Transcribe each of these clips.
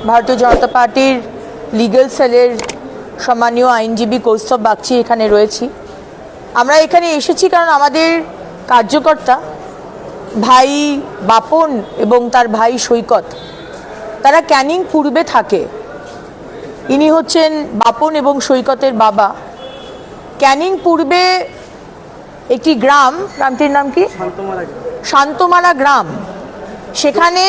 ভারতীয় জনতা পার্টির লিগ্যাল সেলের সম্মানীয় আইনজীবী কৌস্তব বাগচি এখানে রয়েছি। আমরা এখানে এসেছি কারণ আমাদের কার্যকর্তা ভাই বাপন এবং তার ভাই সৈকত তারা ক্যানিং পূর্বে থাকে। ইনি হচ্ছেন বাপন এবং সৈকতের বাবা। ক্যানিং পূর্বে একটি গ্রামটির নাম কি? শান্তমারা গ্রাম। সেখানে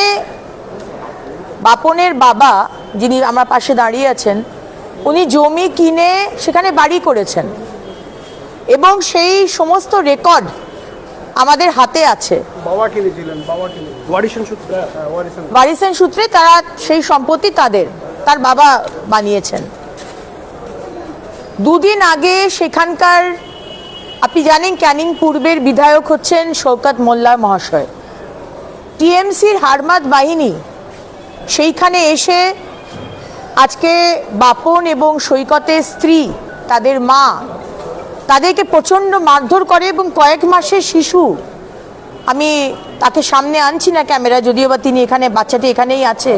বাপনের বাবা, যিনি আমার পাশে দাঁড়িয়ে আছেন, উনি জমি কিনে সেখানে বাড়ি করেছেন এবং সেই সমস্ত রেকর্ড আমাদের হাতে আছে। ওয়ারিসেন সূত্রে তারা সেই সম্পত্তি তার বাবা বানিয়েছেন। দুদিন আগে সেখানকার, আপনি জানেন ক্যানিং পূর্বের বিধায়ক হচ্ছেন শওকত মোল্লা মহাশয়। টিএমসির হারমাদ বাহিনী সেইখানে এসে আজকে বাপন এবং সৈকতের স্ত্রী, তাদের মা, তাদেরকে প্রচণ্ড মারধর করে এবং কয়েক মাসের শিশু, আমি তাকে সামনে আনছি না ক্যামেরা, যদিও বা তিনি এখানে, বাচ্চাটি এখানেই আছে,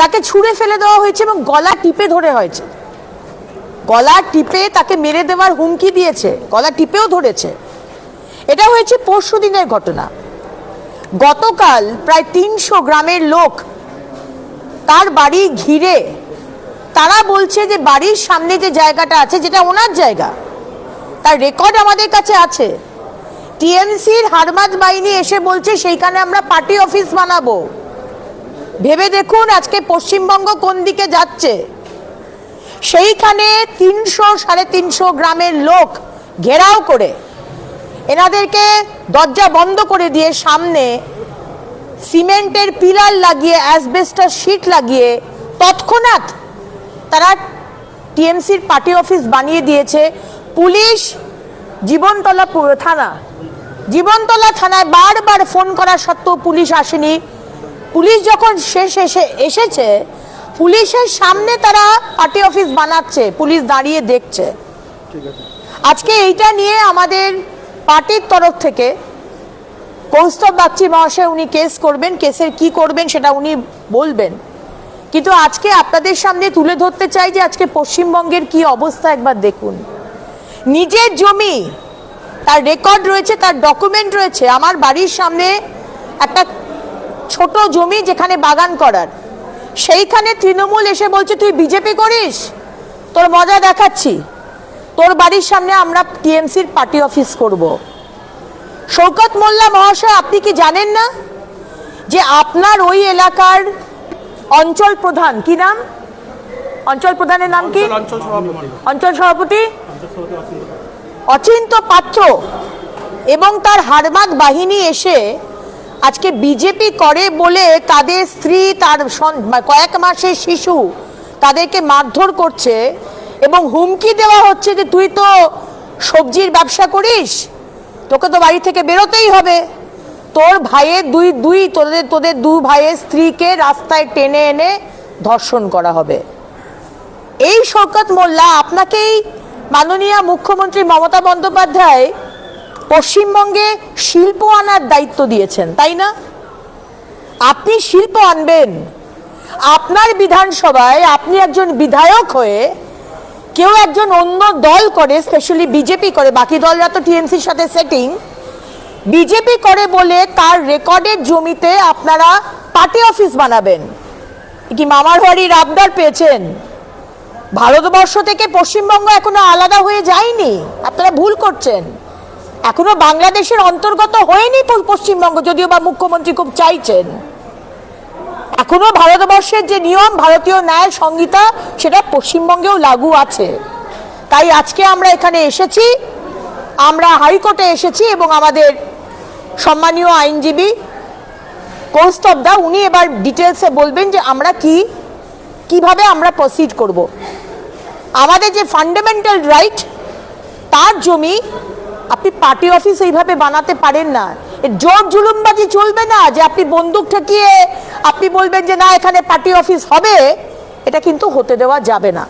তাকে ছুঁড়ে ফেলে দেওয়া হয়েছে এবং গলা টিপে ধরে হয়েছে। গলা টিপে তাকে মেরে দেওয়ার হুমকি দিয়েছে, গলা টিপেও ধরেছে। এটা হয়েছে পরশু দিনের ঘটনা। গতকাল প্রায় ৩০০ গ্রামের লোক তার বাড়ি ঘিরে, তারা বলছে যে বাড়ির সামনে যে জায়গাটা আছে, যেটা ওনার জায়গা, তার রেকর্ড আমাদের কাছে আছে। টিএমসির হারমাদ বাহিনী এসে বলছে সেইখানে আমরা পার্টি অফিস বানাবো। ভেবে দেখুন আজকে পশ্চিমবঙ্গ কোন দিকে যাচ্ছে। সেইখানে ৩০০-৩৫০ গ্রামের লোক ঘেরাও করে এনাদেরকে দরজা বন্ধ করে দিয়ে সামনে সিমেন্টের পিলার লাগিয়ে, অ্যাসবেস্টাস শীট লাগিয়ে তৎক্ষণাৎ তারা টিএমসির পার্টি অফিস বানিয়ে দিয়েছে। পুলিশ জীবনতলা থানায় বারবার ফোন করা সত্ত্বেও পুলিশ আসেনি। পুলিশ যখন এসেছে, পুলিশের সামনে তারা পার্টি অফিস বানাচ্ছে, পুলিশ দাঁড়িয়ে দেখছে। আজকে এইটা নিয়ে আমাদের পার্টির তরফ থেকে কৌস্তব বাগচি মহাশয় উনি কেস করবেন, কেসের কি করবেন সেটা উনি বলবেন। কিন্তু আজকে আপনাদের সামনে তুলে ধরতে চাই যে আজকে পশ্চিমবঙ্গের কি অবস্থা একবার দেখুন। নিজের জমি, তার রেকর্ড রয়েছে, তার ডকুমেন্ট রয়েছে। আমার বাড়ির সামনে একটা ছোট জমি যেখানে বাগান করার, সেইখানে তৃণমূল এসে বলছে তুই বিজেপি করিস, তোর মজা দেখাচ্ছি, তোর বাড়ির সামনে আমরা টিএমসির পার্টি অফিস করব। শওকত মোল্লা মহাশয়, আপনি কি জানেন না যে আপনার ওই এলাকার অঞ্চল প্রধান, কি নাম অঞ্চল প্রধানের নাম কি? অঞ্চল সভাপতি অচিন্ত পাত্র এবং তার হারমাদ বাহিনী এসে আজকে বিজেপি করে বলে তাদের স্ত্রী, তার কয়েক মাসের শিশু, তাদেরকে মারধর করছে এবং হুমকি দেওয়া হচ্ছে যে তুই তো সবজির ব্যবসা করিস, তোকে তো বাড়ি থেকে বেরোতেই হবে। তোর ভাইয়ের তোদের দু ভাইয়ের স্ত্রীকে রাস্তায় টেনে এনে ধর্ষণ করা হবে। এই শওকত মোল্লা, আপনাকেই মাননীয় মুখ্যমন্ত্রী মমতা বন্দ্যোপাধ্যায় পশ্চিমবঙ্গে শিল্প আনার দায়িত্ব দিয়েছেন, তাই না? আপনি শিল্প আনবেন। আপনার বিধানসভায় আপনি একজন বিধায়ক হয়ে কেউ একজন অন্য দল করে, স্পেশালি বিজেপি করে, বাকি দলরা তো টিএমসির সাথে সেটিং, বিজেপি করে বলে তার রেকর্ডের জমিতে আপনারা পার্টি অফিস বানাবেন। কি মামার বাড়ির আবদার পেয়েছেন? ভারতবর্ষ থেকে পশ্চিমবঙ্গ এখনো আলাদা হয়ে যায়নি, আপনারা ভুল করছেন। এখনো বাংলাদেশের অন্তর্গত হয়নি পশ্চিমবঙ্গ, যদিও বা মুখ্যমন্ত্রী খুব চাইছেন। এখনো ভারতবর্ষের যে নিয়ম, ভারতীয় ন্যায় সংহিতা, সেটা পশ্চিমবঙ্গেও লাগু আছে। তাই আজকে আমরা এখানে এসেছি, আমরা হাইকোর্টে এসেছি এবং আমাদের সম্মানীয় আইনজীবী কৌস্তব দা, উনি এবার ডিটেলসে বলবেন যে আমরা কিভাবে আমরা প্রসিড করব। আমাদের যে ফান্ডামেন্টাল রাইট, তার জমি আপনি পার্টি অফিস এইভাবে বানাতে পারেন না। জোর জুলুমবাজি চলবে না যে আপনি বন্দুক ঠেকিয়ে আপনি বলবেন যে না এখানে পার্টি অফিস হবে, এটা কিন্তু হতে দেওয়া যাবে না।